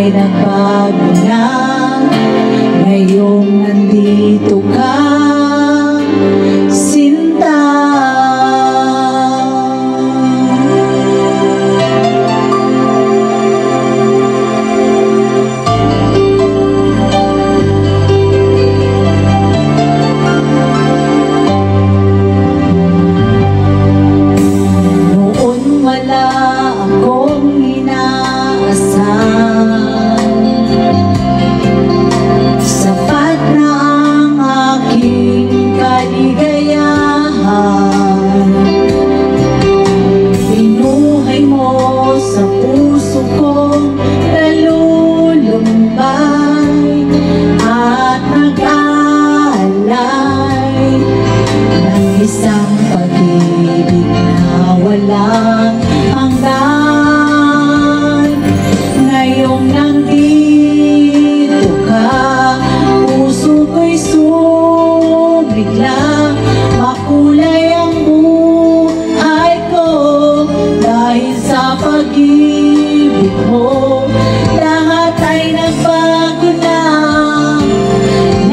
ay nagbago na. Ngayong nandito ka, Sinta. Noon wala akong inaasahan, sapat na ang aking kaligayahan. Binuhay mo sa puso kong nalulumbay at nag-aalay ng isang pag-ibig na walang hanggan. Ngayong nandito ka, puso ko'y sumigla. Makulay ang buhay ko dahil sa pag-ibig mo. Lahat ay nagbago na.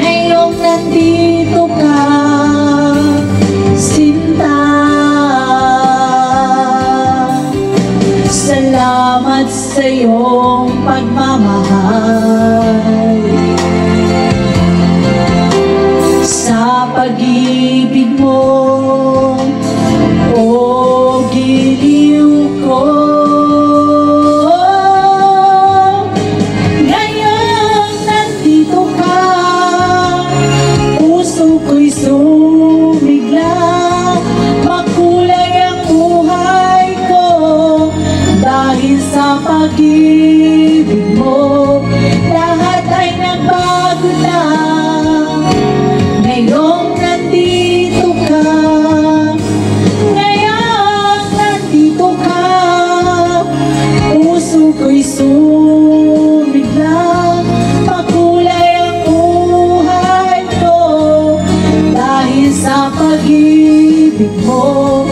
Ngayong nandito ka, Sinta. Salamat sa iyong pagmamahal, sa pag-ibig mo, o giliw ko. Ngayon nandito ka, puso ko'y sumigla. Makulay ang buhay ko dahil sa pag-ibig mo. Lahat ay nagbago na. Ngayong nandito ka, ngayong nandito ka, puso ko'y sumigla. Makulay ang buhay ko dahil sa pag-ibig mo.